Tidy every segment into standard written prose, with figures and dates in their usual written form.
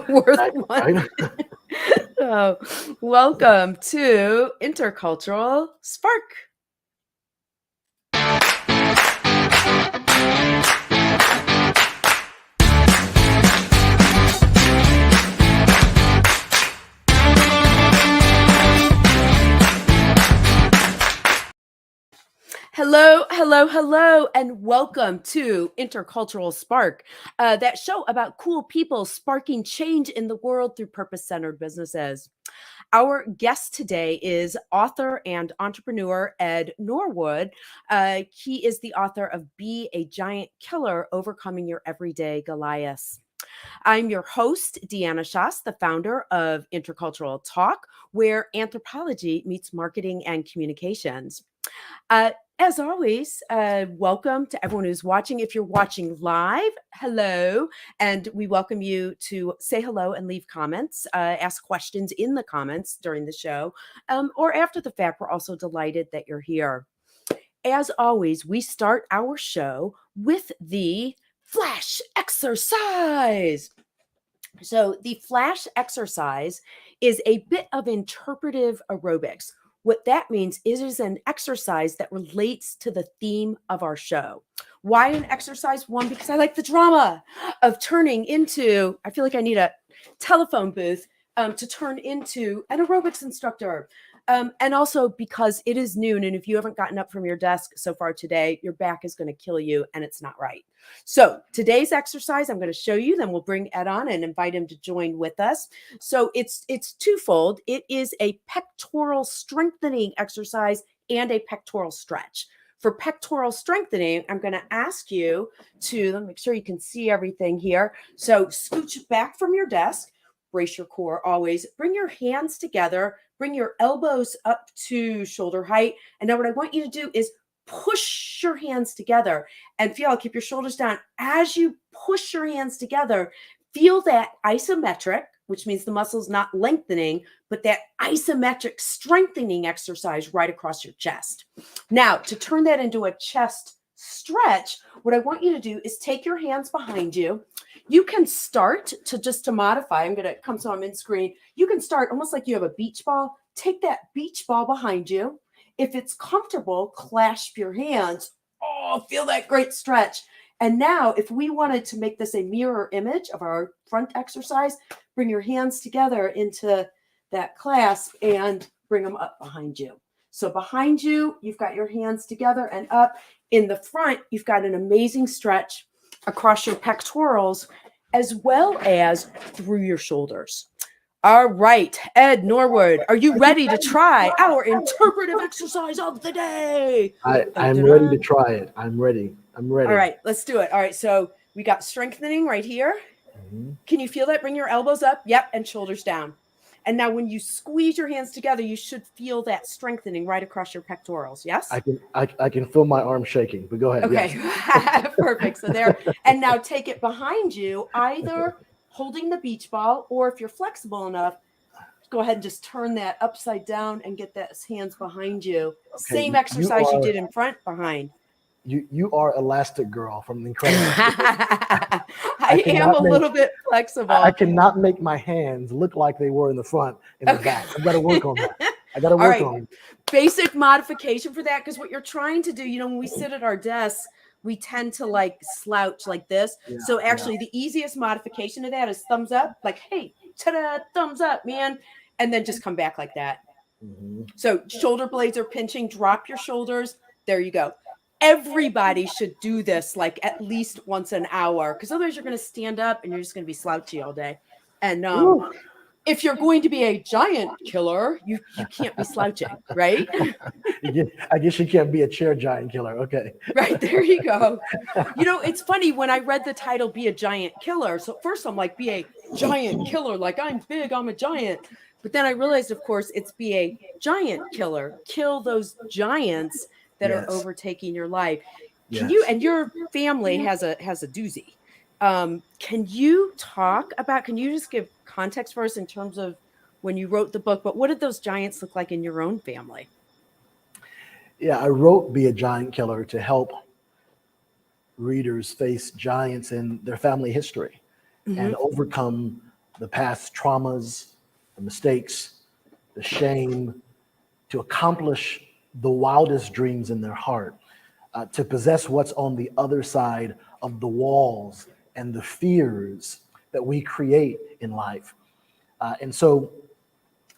worth one. So, welcome to Intercultural Spark. Hello, and welcome to Intercultural Spark, that show about cool people sparking change in the world through purpose-centered businesses. Our guest today is author and entrepreneur Ed Norwood. He is the author of Be a Giant Killer, Overcoming Your Everyday Goliaths. I'm your host, Deanna Schaas, the founder of Intercultural Talk, where anthropology meets marketing and communications. As always, welcome to everyone who's watching. If you're watching live, hello, and we welcome you to say hello and leave comments, ask questions in the comments during the show, or after the fact. We're also delighted that you're here. As always, we start our show with the flash exercise. So the flash exercise is a bit of interpretive aerobics. What that means is it is an exercise that relates to the theme of our show. Why an exercise? One, because I like the drama of turning into, I feel like I need a telephone booth to turn into an aerobics instructor. And also because it is noon, and if you haven't gotten up from your desk so far today, your back is going to kill you, and it's not right. So today's exercise, I'm going to show you, then we'll bring Ed on and invite him to join with us. So it's twofold. It is a pectoral strengthening exercise and a pectoral stretch. For pectoral strengthening, I'm going to ask you to, let me make sure you can see everything here. So scooch back from your desk, brace your core always, bring your hands together, bring your elbows up to shoulder height. And now what I want you to do is push your hands together and feel, keep your shoulders down. As you push your hands together, feel that isometric, which means the muscle's not lengthening, but that isometric strengthening exercise right across your chest. Now, to turn that into a chest stretch, what I want you to do is take your hands behind you. You can start to modify. I'm going to come so I'm in screen. You can start almost like you have a beach ball. Take that beach ball behind you. If it's comfortable, clasp your hands. Oh, feel that great stretch. And now if we wanted to make this a mirror image of our front exercise, bring your hands together into that clasp and bring them up behind you. So behind you, you've got your hands together and up. In the front, you've got an amazing stretch across your pectorals as well as through your shoulders. All right, Ed Norwood, are you ready to try our interpretive exercise of the day? I'm ready to try it. I'm ready. All right, let's do it. All right, so we got strengthening right here. Mm-hmm. Can you feel that? Bring your elbows up. Yep, and shoulders down. And now when you squeeze your hands together, you should feel that strengthening right across your pectorals. Yes? I can feel my arm shaking, but go ahead. Okay, yes. Perfect. So there. And now take it behind you, either holding the beach ball, or if you're flexible enough, go ahead and just turn that upside down and get that hands behind you. Okay. Same exercise you did in front, behind. You are Elastic Girl from The Incredibles. I am a little bit flexible. I cannot make my hands look like they were in the front and the back. I've got to work on that. I got to work on it. Basic modification for that, because what you're trying to do, when we sit at our desks, we tend to like slouch like this. Yeah, so actually the easiest modification to that is thumbs up, like, hey, ta-da, thumbs up, man. And then just come back like that. Mm-hmm. So shoulder blades are pinching, drop your shoulders. There you go. Everybody should do this like at least once an hour, because otherwise you're going to stand up and you're just going to be slouchy all day. And if you're going to be a giant killer, you can't be slouching, right? I guess you can't be a chair giant killer. Okay. Right, there you go. It's funny when I read the title, Be a Giant Killer. So first I'm like, be a giant killer, like I'm big, I'm a giant. But then I realized, of course, it's be a giant killer. Kill those giants that are overtaking your life. Can you, and your family has a doozy. Can you just give context for us in terms of when you wrote the book, but what did those giants look like in your own family? Yeah, I wrote Be a Giant Killer to help readers face giants in their family history and overcome the past traumas, the mistakes, the shame, to accomplish the wildest dreams in their heart, to possess what's on the other side of the walls and the fears that we create in life. And so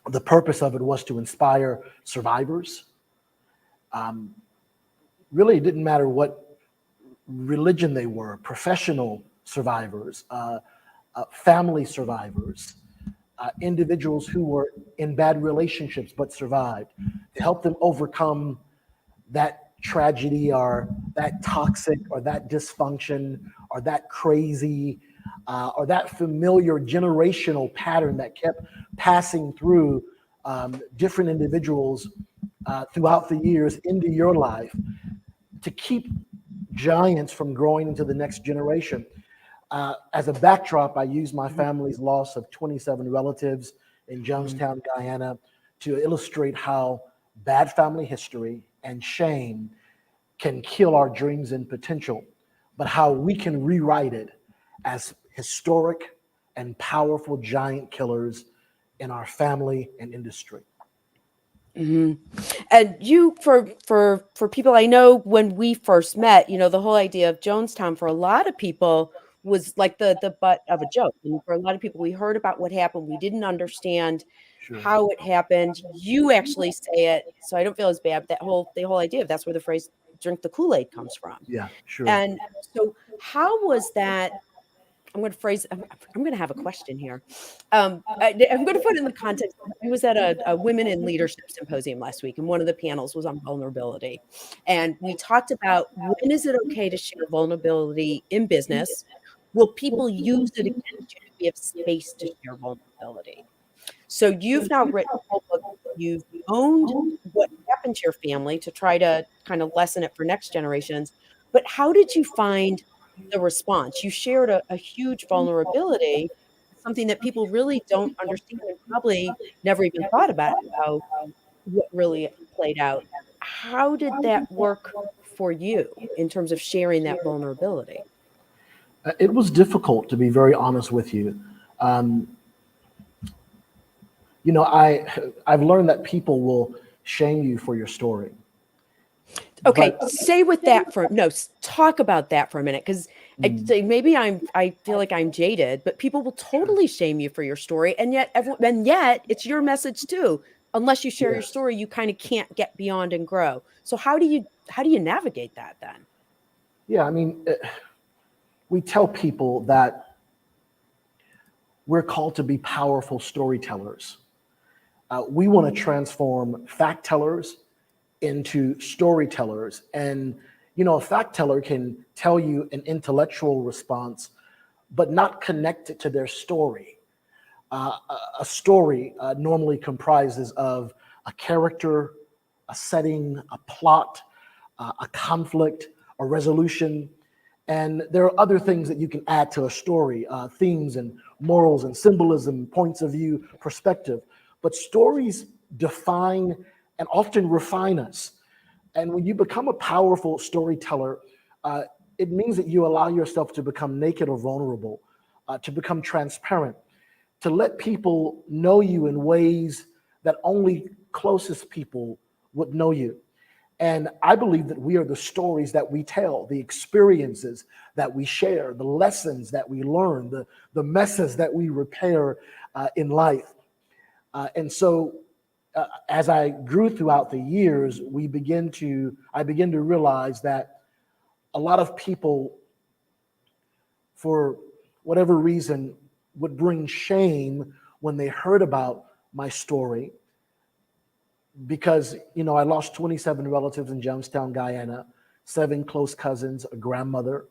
the purpose of it was to inspire survivors. Really, it didn't matter what religion they were, professional survivors, family survivors, individuals who were in bad relationships but survived, to help them overcome that tragedy or that toxic or that dysfunction or that crazy or that familiar generational pattern that kept passing through different individuals throughout the years into your life, to keep giants from growing into the next generation. As a backdrop, I use my family's loss of 27 relatives in Jonestown, Guyana, to illustrate how bad family history and shame can kill our dreams and potential, but how we can rewrite it as historic and powerful giant killers in our family and industry. Mm-hmm. And you, for people, I know when we first met, the whole idea of Jonestown for a lot of people was like the butt of a joke. And for a lot of people, we heard about what happened. We didn't understand how it happened. You actually say it, so I don't feel as bad. But the whole idea of that's where the phrase "drink the Kool-Aid" comes from. Yeah, sure. And so, how was that? I'm going to have a question here. I'm going to put it in the context. I was at a Women in Leadership Symposium last week, and one of the panels was on vulnerability. And we talked about, when is it okay to share vulnerability in business? Will people use it against you if we have space to share vulnerability? So you've now written a whole book. You've owned what happened to your family to try to kind of lessen it for next generations. But how did you find the response? You shared a huge vulnerability, something that people really don't understand and probably never even thought about how what really played out. How did that work for you in terms of sharing that vulnerability? It was difficult, to be very honest with you. I've learned that people will shame you for your story. Okay, talk about that for a minute, because maybe I feel like I'm jaded, but people will totally shame you for your story, and yet it's your message too. Unless you share your story, you kind of can't get beyond and grow. So how do you navigate that then? Yeah, I mean, we tell people that we're called to be powerful storytellers. We want to transform fact tellers into storytellers. And, a fact teller can tell you an intellectual response, but not connect it to their story. A story normally comprises of a character, a setting, a plot, a conflict, a resolution. And there are other things that you can add to a story, themes and morals and symbolism, points of view, perspective. But stories define and often refine us. And when you become a powerful storyteller, it means that you allow yourself to become naked or vulnerable, to become transparent, to let people know you in ways that only closest people would know you. And I believe that we are the stories that we tell, the experiences that we share, the lessons that we learn, the messes that we repair in life. And so as I grew throughout the years, I began to realize that a lot of people, for whatever reason, would bring shame when they heard about my story. Because, I lost 27 relatives in Jonestown, Guyana, 7 close cousins, a grandmother.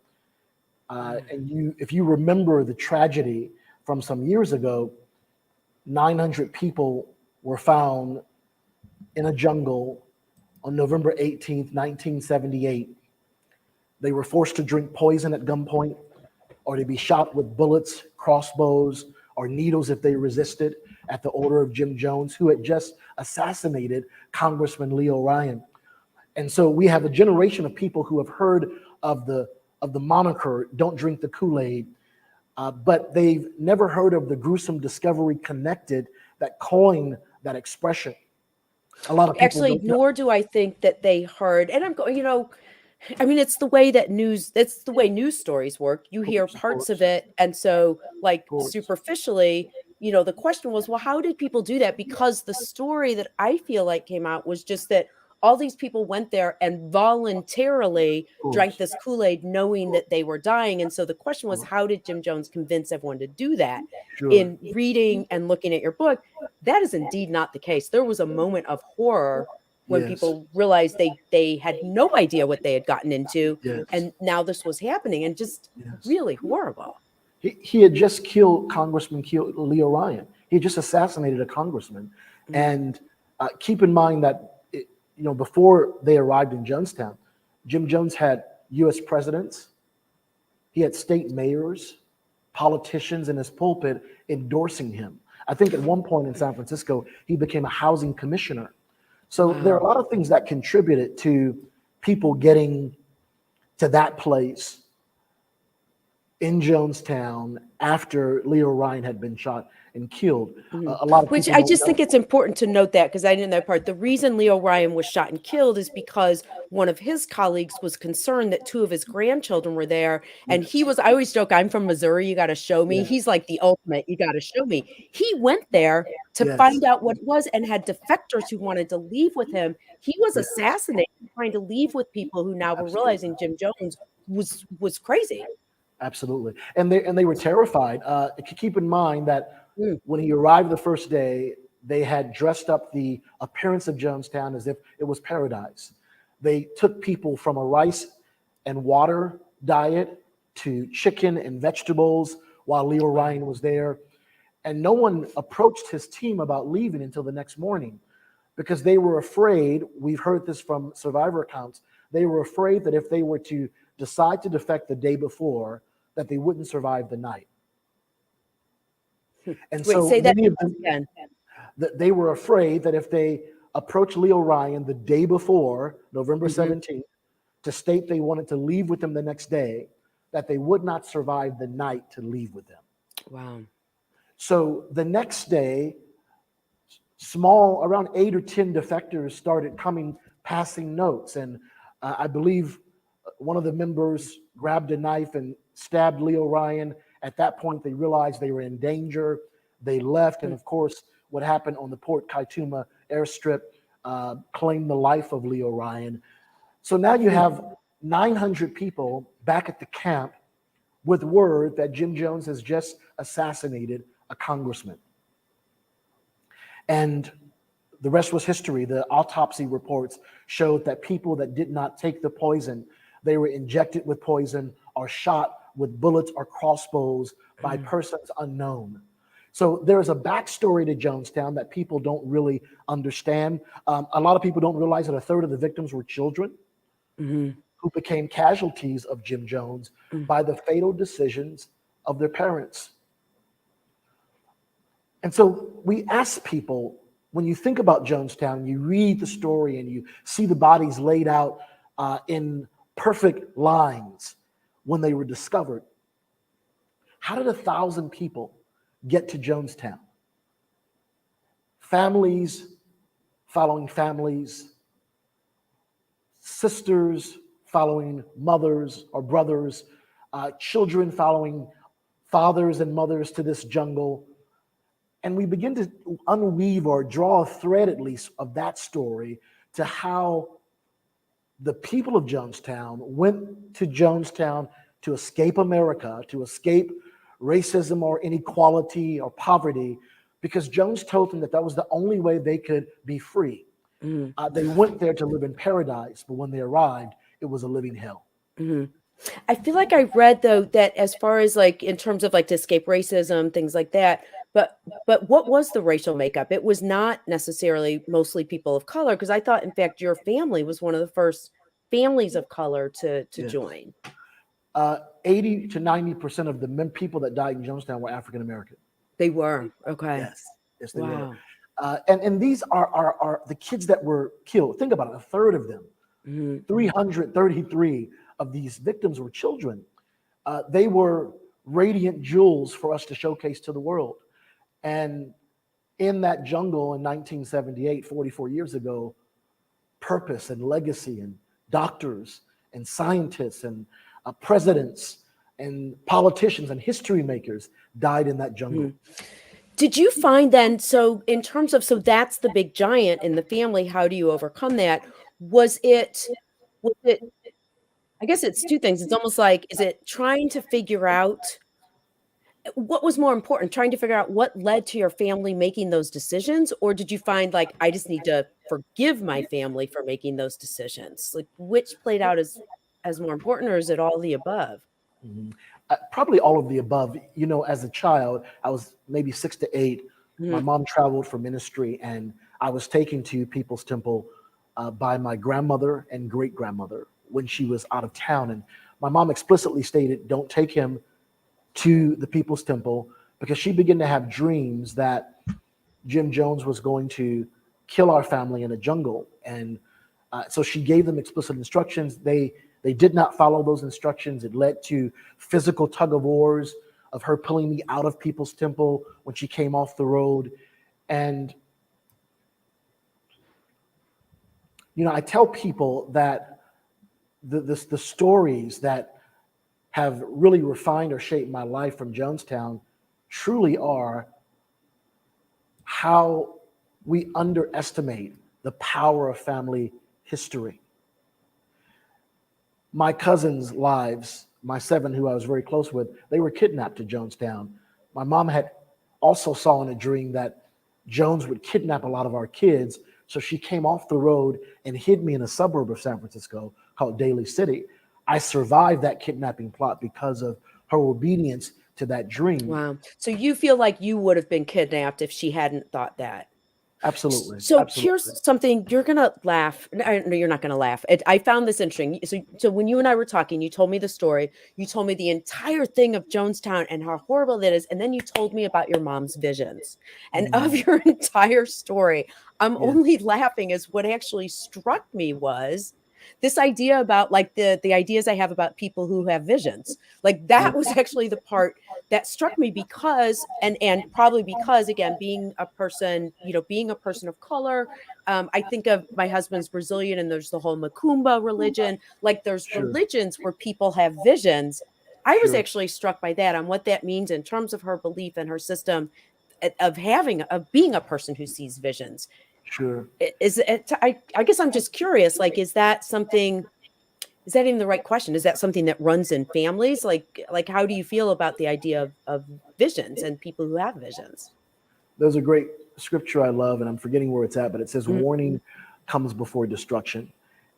And if you remember the tragedy from some years ago, 900 people were found in a jungle on November 18th, 1978. They were forced to drink poison at gunpoint, or to be shot with bullets, crossbows, or needles if they resisted, at the order of Jim Jones, who had just assassinated Congressman Leo Ryan. And so we have a generation of people who have heard of the moniker "Don't drink the Kool-Aid," but they've never heard of the gruesome discovery connected that coined that expression. A lot of people Actually, don't know. nor do I think that they heard, and I'm going, I mean, it's the way that it's the way news stories work. You hear Of parts of course, it. And so, like, of course. superficially, the question was, well, how did people do that? Because the story that I feel like came out was just that all these people went there and voluntarily Of drank course, this Kool-Aid knowing of that they were dying. And so the question was, course. how did Jim Jones convince everyone to do that? Sure. In reading and looking at your book, that is indeed not the case. There was a moment of horror when Yes. people realized they had no idea what they had gotten into, Yes. and now this was happening, and just Yes. really horrible. He had just killed Leo Ryan. He had just assassinated a congressman. Mm. And keep in mind that, before they arrived in Jonestown, Jim Jones had U.S. presidents, he had state mayors, politicians in his pulpit endorsing him. I think at one point in San Francisco, he became a housing commissioner. So there are a Wow. lot of things that contributed to people getting to that place in Jonestown after Leo Ryan had been shot and killed. Mhm. A lot of Which people I don't just know. think it's important to note that, because I didn't know that part. The reason Leo Ryan was shot and killed is because one of his colleagues was concerned that two of his grandchildren were there. And he Yes, was, I always joke, I'm from Missouri, you got to show me. yes, He's like the ultimate, you got to show me. He went there to yes, find out what it was and had defectors who wanted to leave with him. He was yes, assassinated trying to leave with people who now were absolutely, realizing Jim Jones was crazy. absolutely. And they were terrified. Keep in mind that Mm. when he arrived the first day, they had dressed up the appearance of Jonestown as if it was paradise. They took people from a rice and water diet to chicken and vegetables while Leo Wow. Ryan was there. And no one approached his team about leaving until the next morning because they were afraid. We've heard this from survivor accounts. They were afraid that if they were to decide to defect the day before, that they wouldn't survive the night. And Wait, so say that many of them, again. they were afraid that if they approached Leo Ryan the day before, November Mhm. 17th, to state they wanted to leave with him the next day, that they would not survive the night to leave with him. Wow. So the next day, around 8 or 10 defectors started coming, passing notes. And I believe one of the members grabbed a knife and stabbed Leo Ryan. At that point, they realized they were in danger. They left. And of course, what happened on the Port Kaituma airstrip claimed the life of Leo Ryan. So now you have 900 people back at the camp with word that Jim Jones has just assassinated a congressman. And the rest was history. The autopsy reports showed that people that did not take the poison, they were injected with poison or shot with bullets or crossbows by persons unknown. So there's a backstory to Jonestown that people don't really understand. A lot of people don't realize that a third of the victims were children Hmm. who became casualties of Jim Jones by the fatal decisions of their parents. And so we ask people, when you think about Jonestown, you read the story and you see the bodies laid out in perfect lines when they were discovered. How did 1,000 people get to Jonestown? Families following families, sisters following mothers or brothers, children following fathers and mothers to this jungle. And we begin to unweave or draw a thread, at least, of that story to how the people of Jonestown went to Jonestown to escape America, to escape racism or inequality or poverty, because Jones told them that that was the only way they could be free. Hmm. They went there to live in paradise, but when they arrived, it was a living hell. Hmm. I feel like I read, though, that as far as like in terms of like to escape racism, things like that, but what was the racial makeup? It was not necessarily mostly people of color, because I thought, in fact, your family was one of the first families of color to Yes. join. 80 to 90% of the people that died in Jonestown were African American. They were. Okay. Yes, yes, they were. Wow. And these are the kids that were killed. Think about it, a third of them. Hmm. 333 of these victims were children. They were radiant jewels for us to showcase to the world. And in that jungle in 1978, 44 years ago, purpose and legacy and doctors and scientists and presidents and politicians and history makers died in that jungle. Mm-hmm. Did you find then, so in terms of, so that's the big giant in the family, how do you overcome that? Was it, I guess it's two things. It's almost like, is it trying to figure out what was more important, trying to figure out what led to your family making those decisions? Or did you find like, I just need to forgive my family for making those decisions? Like which played out as more important, or is it all the above? Mhm. Probably all of the above. You know, as a child, I was maybe 6 to 8. My Mhm. mom traveled for ministry, and I was taken to People's Temple by my grandmother and great grandmother when she was out of town. And my mom explicitly stated, don't take him to the People's Temple, because she began to have dreams that Jim Jones was going to kill our family in a jungle. And so she gave them explicit instructions. They did not follow those instructions. It led to physical tug of wars, of her pulling me out of People's Temple when she came off the road. And, you know, I tell people that the stories that have really refined or shaped my life from Jonestown truly are how we underestimate the power of family history. My cousins' lives, my 7 who I was very close with, they were kidnapped to Jonestown. My mom had also saw in a dream that Jones would kidnap a lot of our kids, so she came off the road and hid me in a suburb of San Francisco called Daly City. I survived that kidnapping plot because of her obedience to that dream. Wow. So you feel like you would have been kidnapped if she hadn't thought that? Absolutely. So Absolutely. here's something, you're gonna laugh. No, you're not gonna laugh. I found this interesting. So when you and I were talking, you told me the story. You told me the entire thing of Jonestown and how horrible that is, and then you told me about your mom's visions. And of your entire story, I'm only laughing, as what actually struck me was this idea about like the ideas I have about people who have visions. Like that was actually the part that struck me, because and probably because, again, being a person, being a person of color, I think of my husband's Brazilian, and there's the whole Macumba religion. Like there's religions where people have visions. I was actually struck by that, on what that means in terms of her belief and her system of being a person who sees visions. Sure. Is it, I guess I'm just curious, like, is that even the right question? Is that something that runs in families? Like how do you feel about the idea of visions and people who have visions? There's a great scripture I love, and I'm forgetting where it's at, but it says, warning comes before destruction.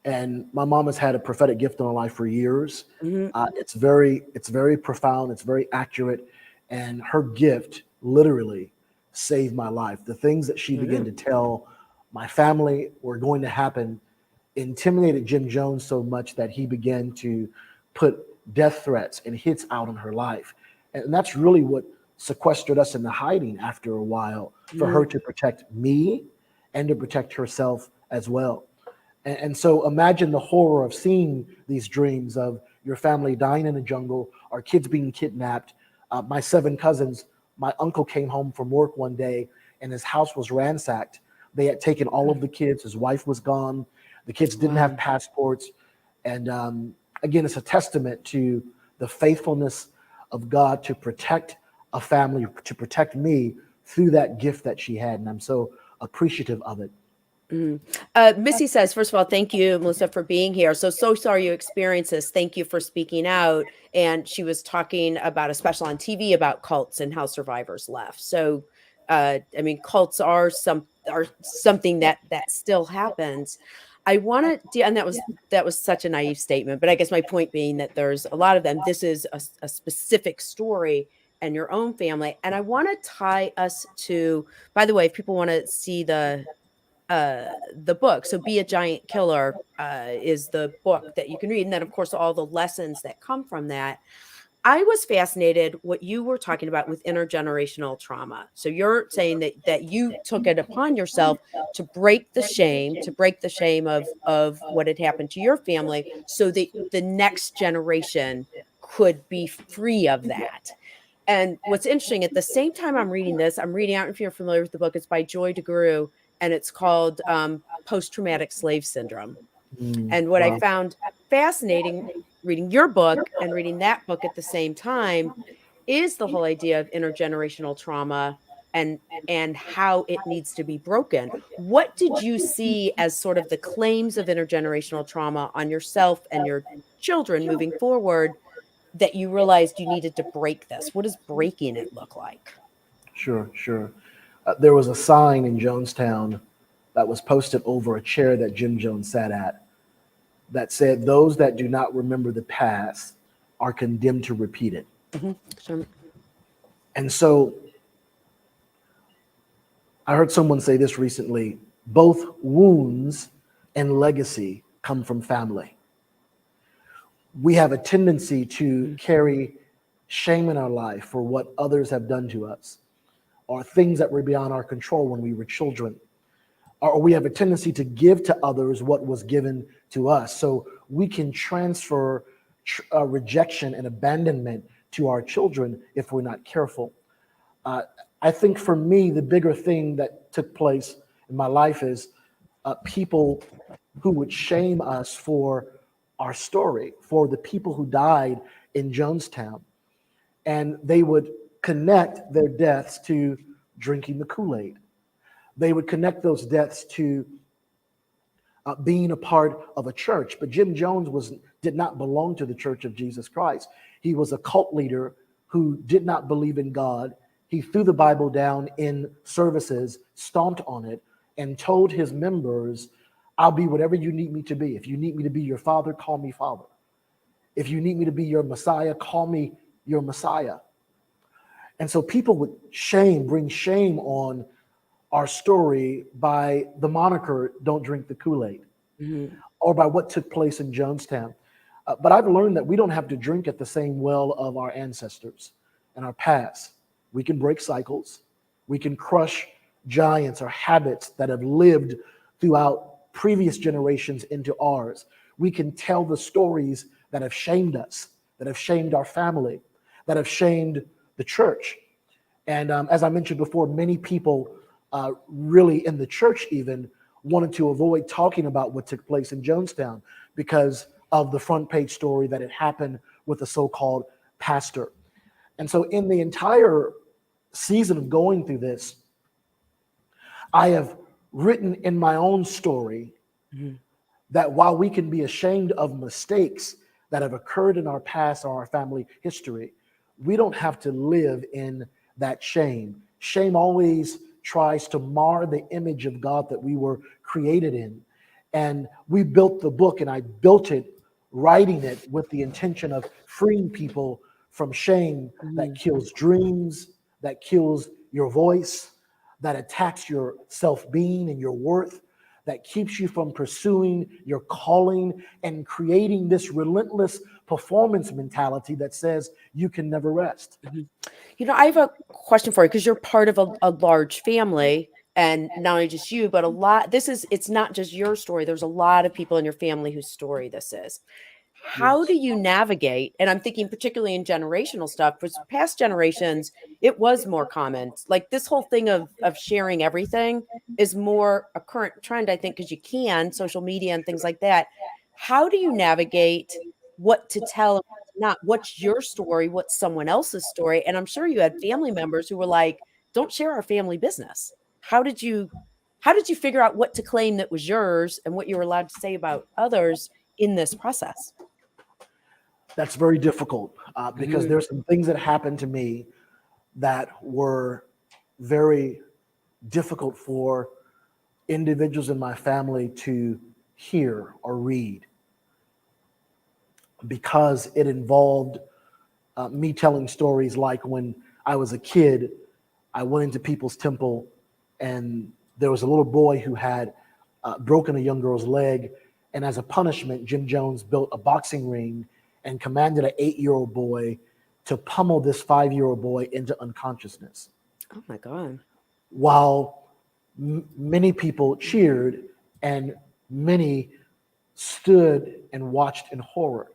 And my mom has had a prophetic gift in her life for years. It's very profound. It's very accurate. And her gift literally saved my life. The things that she began to tell my family were going to happen intimidated Jim Jones so much that he began to put death threats and hits out on her life. And that's really what sequestered us into hiding after a while, for her to protect me and to protect herself as well. And so imagine the horror of seeing these dreams of your family dying in the jungle, our kids being kidnapped. My 7 cousins, my uncle came home from work one day and his house was ransacked. They had taken all of the kids. His wife was gone. The kids didn't have passports. And again, it's a testament to the faithfulness of God to protect a family, to protect me through that gift that she had. And I'm so appreciative of it. Missy says, first of all, thank you, Melissa, for being here. So sorry you experienced this. Thank you for speaking out. And she was talking about a special on TV about cults and how survivors left. So, I mean, cults are something that still happens. I want to, and that was such a naive statement, but I guess my point being that there's a lot of them. This is a specific story and your own family. And I want to tie us to, by the way, if people want to see the book, so Be a Giant Killer is the book that you can read, and then of course all the lessons that come from that. I was fascinated what you were talking about with intergenerational trauma. So you're saying that you took it upon yourself to break the shame of what had happened to your family, so that the next generation could be free of that. And what's interesting, at the same time I'm reading this, I'm reading out, if you're familiar with the book, it's by Joy DeGruy, and it's called Post-Traumatic Slave Syndrome. And what I Wow. found fascinating reading your book and reading that book at the same time is the whole idea of intergenerational trauma and how it needs to be broken. What did you see as sort of the claims of intergenerational trauma on yourself and your children moving forward that you realized you needed to break this? What does breaking it look like? Sure, sure. There was a sign in Jonestown that was posted over a chair that Jim Jones sat at that said, "Those that do not remember the past are condemned to repeat it." Sure. And so I heard someone say this recently: both wounds and legacy come from family. We have a tendency to carry shame in our life for what others have done to us, or things that were beyond our control when we were children. Or we have a tendency to give to others what was given to us. So we can transfer rejection and abandonment to our children if we're not careful. I think for me, the bigger thing that took place in my life is people who would shame us for our story, for the people who died in Jonestown. And they would connect their deaths to drinking the Kool-Aid. They would connect those deaths to being a part of a church. But Jim Jones did not belong to the Church of Jesus Christ. He was a cult leader who did not believe in God. He threw the Bible down in services, stomped on it, and told his members, "I'll be whatever you need me to be. If you need me to be your father, call me father. If you need me to be your Messiah, call me your Messiah." And so people would bring shame on our story by the moniker "Don't Drink the Kool-Aid," or by what took place in Jonestown. But I've learned that we don't have to drink at the same well of our ancestors and our past. We can break cycles. We can crush giants or habits that have lived throughout previous generations into ours. We can tell the stories that have shamed us, that have shamed our family, that have shamed the church. And as I mentioned before, many people really in the church even wanted to avoid talking about what took place in Jonestown because of the front page story that had happened with a so-called pastor. And so in the entire season of going through this, I have written in my own story that while we can be ashamed of mistakes that have occurred in our past or our family history, we don't have to live in that shame. Shame always tries to mar the image of God that we were created in. And we built the book, and I built it, writing it with the intention of freeing people from shame that kills dreams, that kills your voice, that attacks your self-being and your worth, that keeps you from pursuing your calling and creating this relentless performance mentality that says you can never rest. You know, I have a question for you because you're part of a large family, and not only just you, but it's not just your story. There's a lot of people in your family whose story this is. How do you navigate? And I'm thinking particularly in generational stuff, because past generations, it was more common. Like this whole thing of sharing everything is more a current trend, I think, because you can, social media and things like that. How do you navigate what to tell and what not? What's your story? What's someone else's story? And I'm sure you had family members who were like, don't share our family business. How did you figure out what to claim that was yours and what you were allowed to say about others in this process? That's very difficult because there's some things that happened to me that were very difficult for individuals in my family to hear or read because it involved me telling stories like when I was a kid, I went into people's temple and there was a little boy who had broken a young girl's leg. And as a punishment, Jim Jones built a boxing ring and commanded an 8-year-old boy to pummel this 5-year-old boy into unconsciousness. Oh my God. While many people cheered and many stood and watched in horror.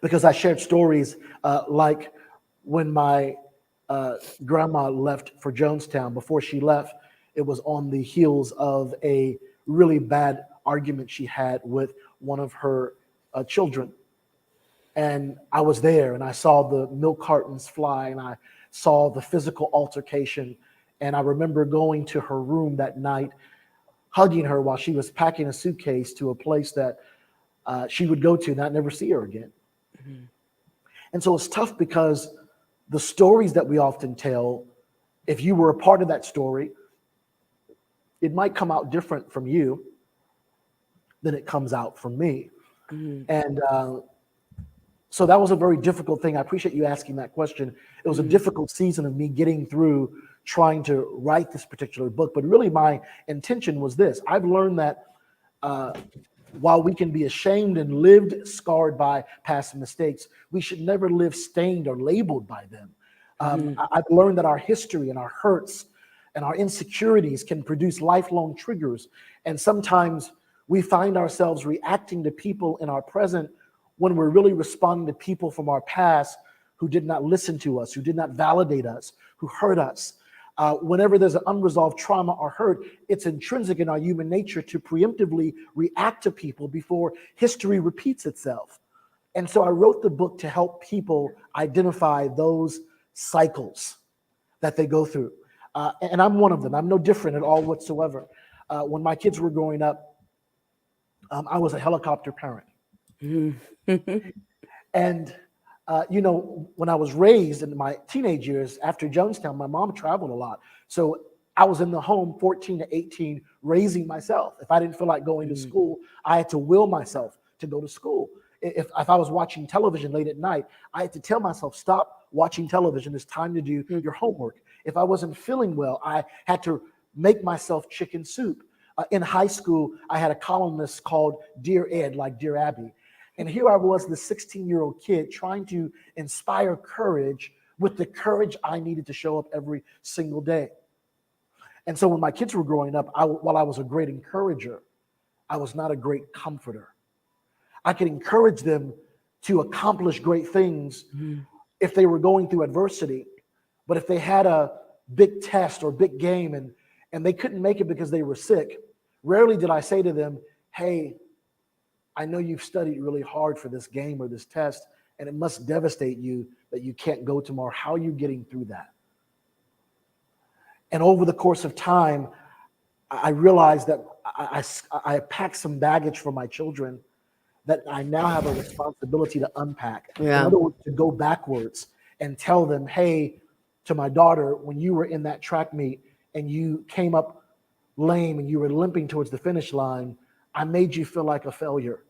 because I shared stories like when my grandma left for Jonestown. Before she left, it was on the heels of a really bad argument she had with one of her children. And I was there and I saw the milk cartons fly and I saw the physical altercation. And I remember going to her room that night, hugging her while she was packing a suitcase to a place that she would go to and I'd never see her again. Mm-hmm. And so it's tough because the stories that we often tell, if you were a part of that story, it might come out different from you than it comes out from me. Mm-hmm. And so that was a very difficult thing. I appreciate you asking that question. It was a difficult season of me getting through trying to write this particular book. But really my intention was this. I've learned that while we can be ashamed and lived scarred by past mistakes, we should never live stained or labeled by them. I've learned that our history and our hurts and our insecurities can produce lifelong triggers. And sometimes we find ourselves reacting to people in our present when we're really responding to people from our past who did not listen to us, who did not validate us, who hurt us. Whenever there's an unresolved trauma or hurt, it's intrinsic in our human nature to preemptively react to people before history repeats itself. And so I wrote the book to help people identify those cycles that they go through. And I'm one of them. I'm no different at all whatsoever. When my kids were growing up, I was a helicopter parent. And when I was raised in my teenage years after Jonestown, my mom traveled a lot. So I was in the home 14 to 18 raising myself. If I didn't feel like going to school, I had to will myself to go to school. If I was watching television late at night, I had to tell myself, stop watching television. It's time to do your homework. If I wasn't feeling well, I had to make myself chicken soup. In high school, I had a columnist called Dear Ed, like Dear Abby. And here I was, the 16-year-old kid trying to inspire courage with the courage I needed to show up every single day. And so when my kids were growing up, while I was a great encourager, I was not a great comforter. I could encourage them to accomplish great things if they were going through adversity. But if they had a big test or big game and they couldn't make it because they were sick, rarely did I say to them, hey, I know you've studied really hard for this game or this test, and it must devastate you that you can't go tomorrow. How are you getting through that? And over the course of time, I realized that I packed some baggage for my children that I now have a responsibility to unpack. Yeah. In other words, to go backwards and tell them, hey, to my daughter, when you were in that track meet and you came up lame and you were limping towards the finish line, I made you feel like a failure.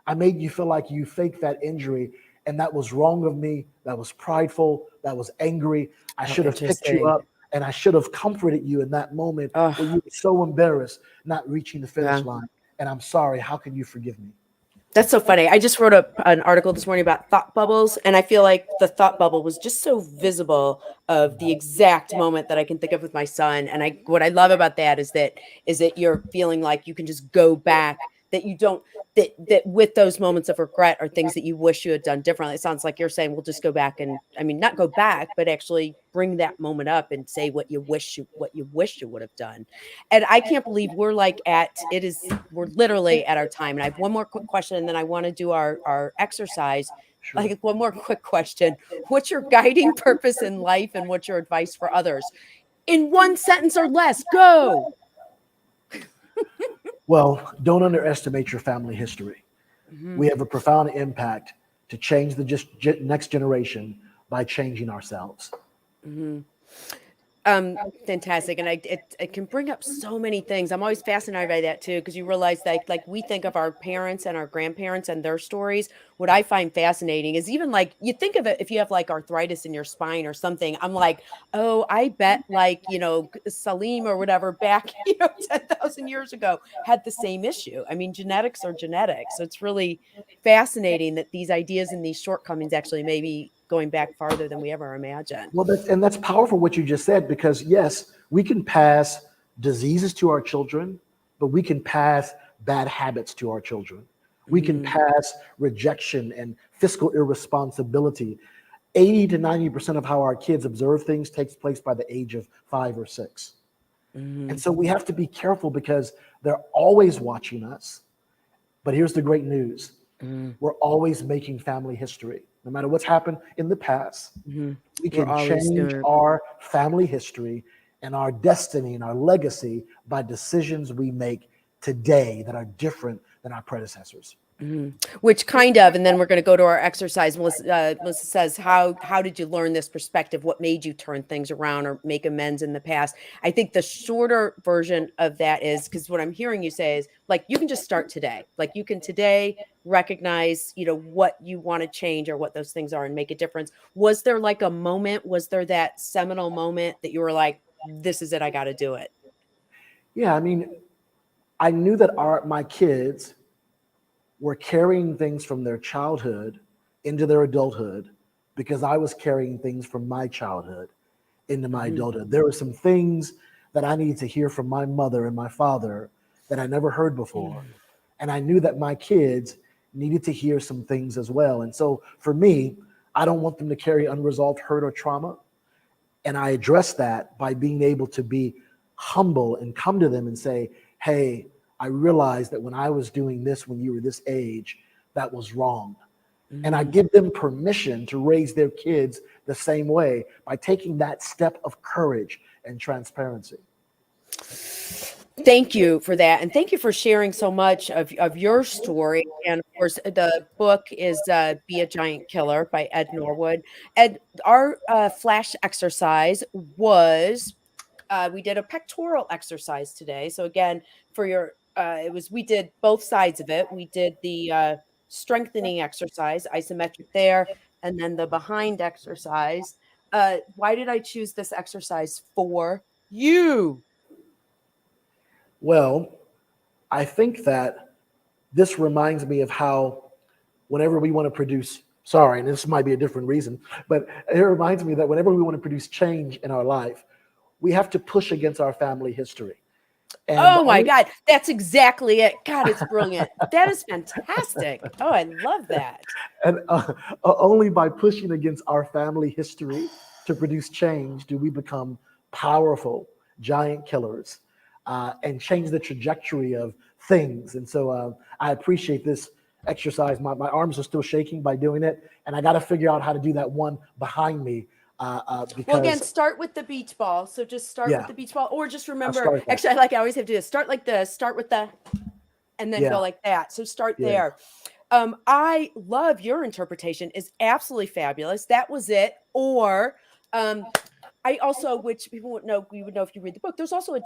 I made you feel like you faked that injury, and that was wrong of me. That was prideful. That was angry. I should have picked you up, and I should have comforted you in that moment where you were so embarrassed not reaching the finish line. And I'm sorry. How can you forgive me? That's so funny. I just wrote an article this morning about thought bubbles, and I feel like the thought bubble was just so visible of the exact moment that I can think of with my son. And what I love about that is that you're feeling like you can just go back, that you don't, that with those moments of regret are things that you wish you had done differently. It sounds like you're saying, we'll just go back and, I mean, not go back, but actually bring that moment up and say what you wish you would have done. And I can't believe we're literally at our time. And I have one more quick question, and then I want to do our exercise. Sure. Like one more quick question. What's your guiding purpose in life, and what's your advice for others? In one sentence or less, go. Well, don't underestimate your family history. We have a profound impact to change the next generation by changing ourselves. Fantastic. And it can bring up so many things. I'm always fascinated by that too, because you realize that like we think of our parents and our grandparents and their stories. What I find fascinating is even like you think of it, if you have like arthritis in your spine or something, I'm like, oh, I bet like, Salim or whatever back, 10,000 years ago had the same issue. I mean, genetics are genetics. So it's really fascinating that these ideas and these shortcomings actually may be going back farther than we ever imagined. Well, that's powerful what you just said, because yes, we can pass diseases to our children, but we can pass bad habits to our children. We can pass rejection and fiscal irresponsibility. 80 to 90% of how our kids observe things takes place by the age of 5 or 6. And so we have to be careful because they're always watching us. But here's the great news. We're always making family history. No matter what's happened in the past, we can change our family history and our destiny and our legacy by decisions we make today that are different than our predecessors. Which kind of, and then we're going to go to our exercise. Melissa says, how did you learn this perspective? What made you turn things around or make amends in the past? I think the shorter version of that is, because what I'm hearing you say is, like, you can just start today. Like, you can today recognize, what you want to change or what those things are and make a difference. Was there like a moment? Was there that seminal moment that you were like, this is it, I got to do it? Yeah, I mean, I knew that my kids were carrying things from their childhood into their adulthood because I was carrying things from my childhood into my adulthood. There were some things that I needed to hear from my mother and my father that I never heard before. And I knew that my kids needed to hear some things as well. And so for me, I don't want them to carry unresolved hurt or trauma. And I address that by being able to be humble and come to them and say, hey, I realized that when I was doing this, when you were this age, that was wrong. And I give them permission to raise their kids the same way by taking that step of courage and transparency. Thank you for that. And thank you for sharing so much of your story. And of course, the book is Be a Giant Killer by Ed Norwood. Ed, our flash exercise was, we did a pectoral exercise today. So again, for your, we did both sides of it. We did the strengthening exercise, isometric there, and then the behind exercise. Why did I choose this exercise for you? Well, I think that this reminds me of how whenever we want to produce, and this might be a different reason, but it reminds me that whenever we want to produce change in our life, we have to push against our family history. And oh my God, that's exactly it. God, it's brilliant. That is fantastic. Oh, I love that. And only by pushing against our family history to produce change do we become powerful giant killers and change the trajectory of things. And so I appreciate this exercise. My arms are still shaking by doing it. And I got to figure out how to do that one behind me. Because, well, again, start with the beach ball. So just start with the beach ball, or just remember, actually, I always have to do this. Start like this, start with the, and then go like that. So start there. I love your interpretation, is absolutely fabulous. That was it. Or I also, which people would know, you would know if you read the book, there's also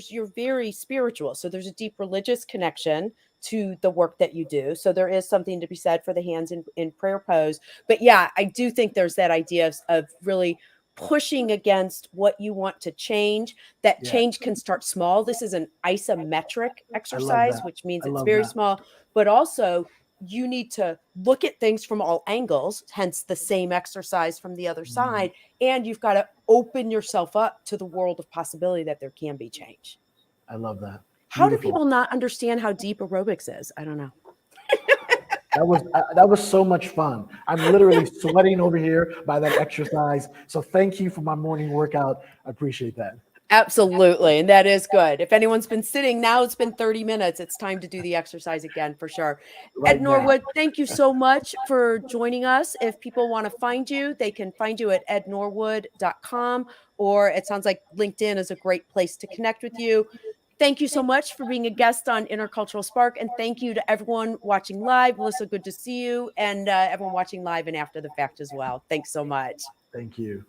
you're very spiritual. So there's a deep religious connection to the work that you do. So there is something to be said for the hands in prayer pose. But yeah, I do think there's that idea of really pushing against what you want to change. That change can start small. This is an isometric exercise, which means it's very small, but also you need to look at things from all angles, hence the same exercise from the other side. And you've got to open yourself up to the world of possibility that there can be change. I love that. How do people not understand how deep aerobics is? I don't know. That was so much fun. I'm literally sweating over here by that exercise. So thank you for my morning workout. I appreciate that. Absolutely. And that is good. If anyone's been sitting, now it's been 30 minutes. It's time to do the exercise again for sure. Ed Norwood, thank you so much for joining us. If people want to find you, they can find you at ednorwood.com, or it sounds like LinkedIn is a great place to connect with you. Thank you so much for being a guest on Intercultural Spark. And thank you to everyone watching live. Melissa, good to see you. And everyone watching live and after the fact as well. Thanks so much. Thank you.